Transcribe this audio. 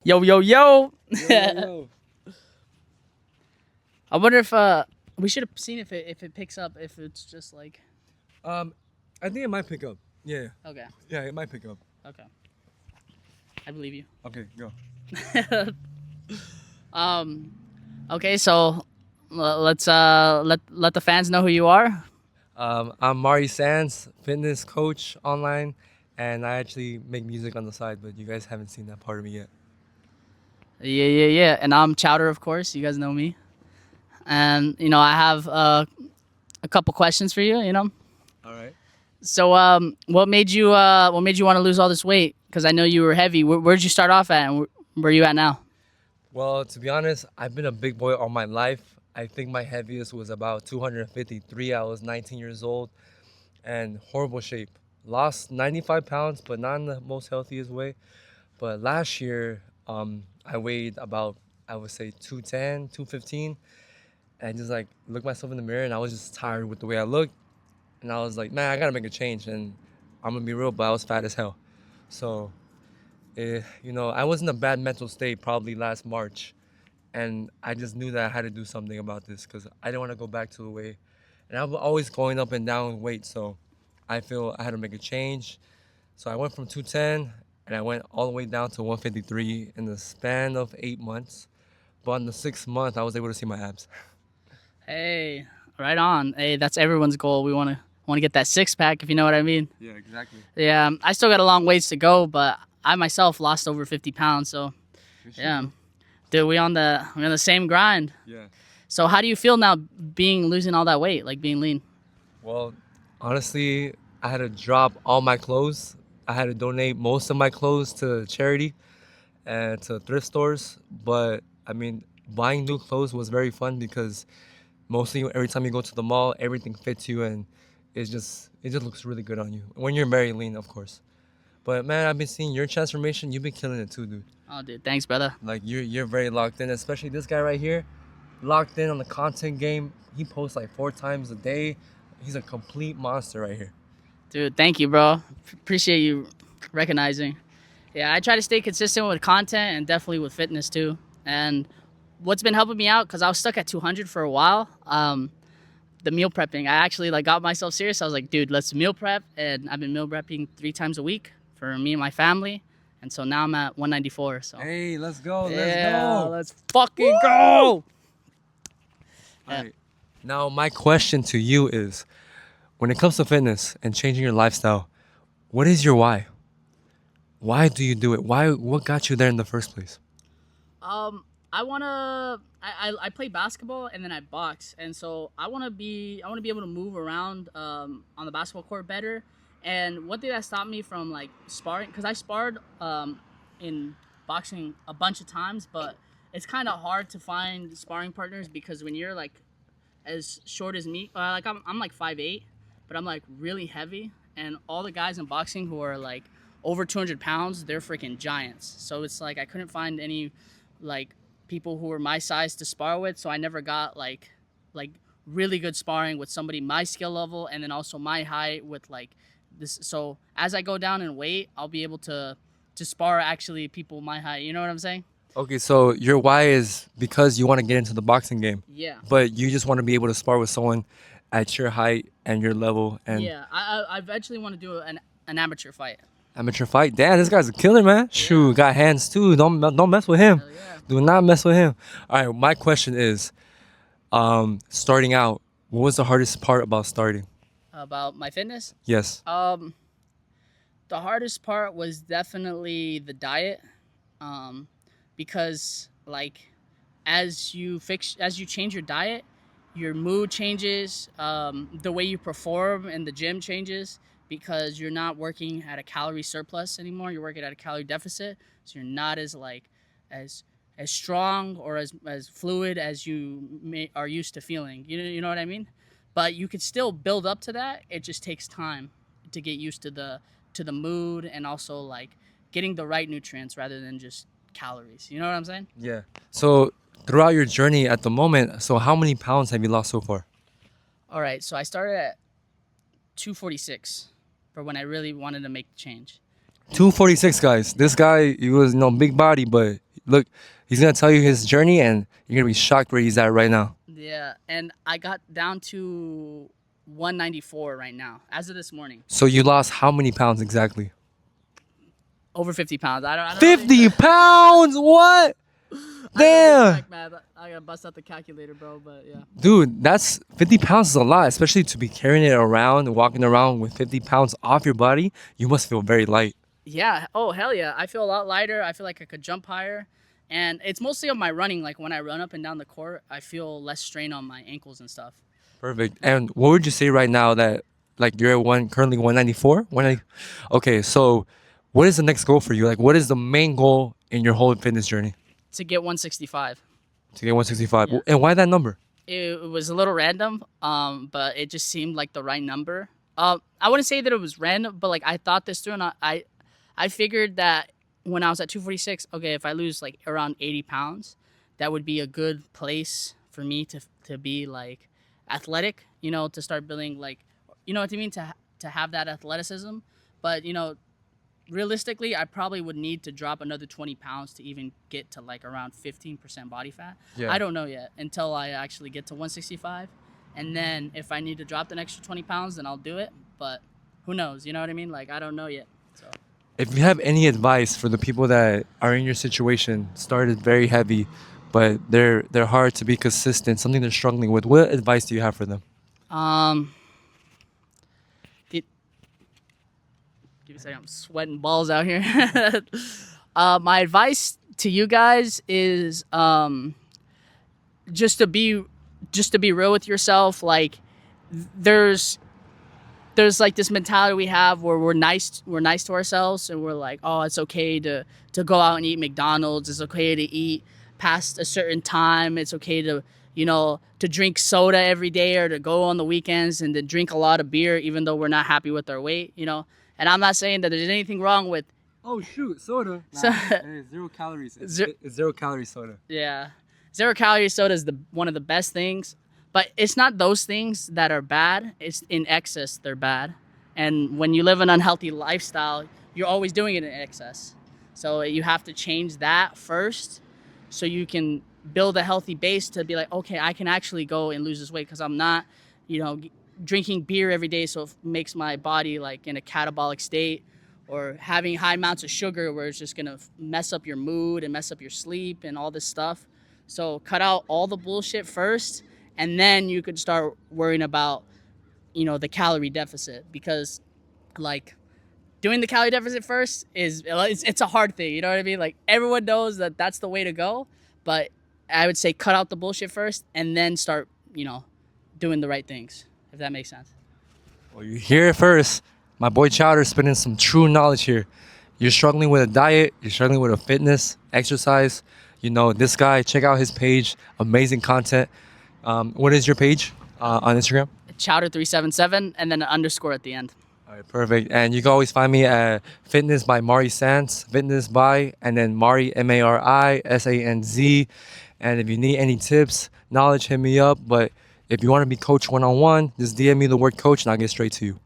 Yo, yo, yo. Yo, yo, yo. I wonder if we should have seen if it picks up, if it's just like I think it might pick up. Yeah, okay. yeah, it might pick up. Okay. I believe you. Okay, go. um okay, so let's let the fans know who you are. I'm Marisanz, fitness coach online, and I actually make music on the side, but you guys haven't seen that part of me yet. Yeah. And I'm Chowder, of course. You guys know me. And I have a couple questions for you. All right. So what made you want to lose all this weight? Cuz I know you were heavy. Where'd you start off at and where are you at now? Well, to be honest, I've been a big boy all my life. I think my heaviest was about 253. I was 19 years old and horrible shape. Lost 95 pounds, but not in the most healthiest way. But last year, I weighed about, I would say 210, 215. And just like looked myself in the mirror and I was just tired with the way I looked. And I was like, man, I gotta make a change. And I'm gonna be real, but I was fat as hell. So, I was in a bad mental state probably last March. And I just knew that I had to do something about this because I didn't want to go back to the way. And I'm always going up and down in weight. So I feel I had to make a change. So I went from 210 and I went all the way down to 153 in the span of 8 months. But in the 6th month, I was able to see my abs. Hey, right on. Hey, that's everyone's goal. We want to get that six pack, if you know what I mean. Yeah, exactly. Yeah, I still got a long ways to go, but I myself lost over 50 pounds. So yeah, dude, we on the same grind. Yeah. So how do you feel now, being losing all that weight, like being lean? Well, honestly, I had to drop all my clothes. I had to donate most of my clothes to charity and to thrift stores. But I mean, buying new clothes was very fun because mostly every time you go to the mall, everything fits you and it just looks really good on you. When you're very lean, of course. But man, I've been seeing your transformation. You've been killing it too, dude. Oh, dude, thanks, brother. Like you're very locked in, especially this guy right here, locked in on the content game. He posts like 4 times a day. He's a complete monster right here. Dude, thank you, bro. Appreciate you recognizing. Yeah, I try to stay consistent with content and definitely with fitness too. And what's been helping me out, because I was stuck at 200 for a while. The meal prepping. I actually like got myself serious. I was like, dude, let's meal prep, and I've been meal prepping 3 times a week for me and my family. And so now I'm at 194. So Hey, let's go. yeah, let's fucking go. All right. Now, my question to you is, when it comes to fitness and changing your lifestyle, what is your why? Why do you do it? What got you there in the first place? I wanna. I play basketball and then I box, and so I wanna be able to move around on the basketball court better. And one thing that stopped me from like sparring, because I sparred in boxing a bunch of times, but it's kind of hard to find sparring partners because when you're like as short as me, like I'm like 5'8", but I'm like really heavy, and all the guys in boxing who are like over 200 pounds, they're freaking giants. So it's like I couldn't find any like people who were my size to spar with, so I never got like really good sparring with somebody my skill level and then also my height with like this. So as I go down in weight, I'll be able to spar actually people my height. You know what I'm saying? Okay, so your why is because you want to get into the boxing game, Yeah. but you just want to be able to spar with someone at your height and your level and Yeah. I eventually want to do an amateur fight. amateur fight. Damn, this guy's a killer, man. Shoot, got hands too. Don't mess with him. Hell yeah. Do not mess with him. All right, my question is, starting out, what was the hardest part about starting? About my fitness? Yes. The hardest part was definitely the diet, because like as you change your diet, your mood changes, the way you perform in the gym changes because you're not working at a calorie surplus anymore. You're working at a calorie deficit, so you're not as like as strong or as fluid as are used to feeling. You know what I mean? But you could still build up to that. It just takes time to get used to the mood and also like getting the right nutrients rather than just calories. You know what I'm saying? Yeah. So throughout your journey at the moment, so how many pounds have you lost so far? All right, so I started at 246 for when I really wanted to make the change. 246, guys. This guy, he was big body, but look, he's gonna tell you his journey, and you're gonna be shocked where he's at right now. Yeah, and I got down to 194 right now, as of this morning. So you lost how many pounds exactly? Over 50 pounds. I don't 50 pounds? What? Damn. I gotta bust out the calculator, bro. But yeah. Dude, that's 50 pounds is a lot, especially to be carrying it around, walking around with 50 pounds off your body. You must feel very light. Yeah. Oh, hell yeah. I feel a lot lighter. I feel like I could jump higher. And it's mostly on my running. Like when I run up and down the court, I feel less strain on my ankles and stuff. Perfect. And what would you say right now that like you're at currently 194? 190. Okay, so what is the next goal for you? Like what is the main goal in your whole fitness journey? To get 165. To get 165. Yeah. And why that number? It was a little random, but it just seemed like the right number. I wouldn't say that it was random, but like I thought this through, and I figured that when I was at 246, okay, if I lose like around 80 pounds, that would be a good place for me to be like athletic, to start building like, you know what I mean, to have that athleticism. But realistically, I probably would need to drop another 20 pounds to even get to like around 15% body fat. Yeah. I don't know yet until I actually get to 165. And then if I need to drop an extra 20 pounds, then I'll do it. But who knows? You know what I mean? Like, I don't know yet. So. If you have any advice for the people that are in your situation, started very heavy, but they're hard to be consistent, something they're struggling with, what advice do you have for them? Give me a second. I'm sweating balls out here. My advice to you guys is just to be real with yourself. Like there's like this mentality we have where we're nice to ourselves, and we're like, oh, it's okay to go out and eat McDonald's. It's okay to eat past a certain time. It's okay to to drink soda every day, or to go on the weekends and to drink a lot of beer even though we're not happy with our weight. And I'm not saying that there's anything wrong with. Oh shoot, soda. So, hey, 0 calories. It's 0 calorie soda. Yeah, 0 calorie soda is one of the best things, but it's not those things that are bad. It's in excess they're bad, and when you live an unhealthy lifestyle, you're always doing it in excess. So you have to change that first, so you can build a healthy base to be like, okay, I can actually go and lose this weight because I'm not, drinking beer every day, so it makes my body like in a catabolic state, or having high amounts of sugar where it's just gonna mess up your mood and mess up your sleep and all this stuff. So cut out all the bullshit first, and then you could start worrying about the calorie deficit, because like doing the calorie deficit first it's a hard thing. You know what I mean? Like everyone knows that that's the way to go, but I would say cut out the bullshit first and then start doing the right things, if that makes sense. Well, you hear it first. My boy Chowder spitting some true knowledge here. You're struggling with a diet, you're struggling with a fitness, exercise. This guy, check out his page. Amazing content. What is your page on Instagram? Chowder377 and then an underscore at the end. All right, perfect. And you can always find me at Fitness by Marisanz, Fitness by, and then Mari, Marisanz. And if you need any tips, knowledge, hit me up. But if you want to be coached one-on-one, just DM me the word coach and I'll get straight to you.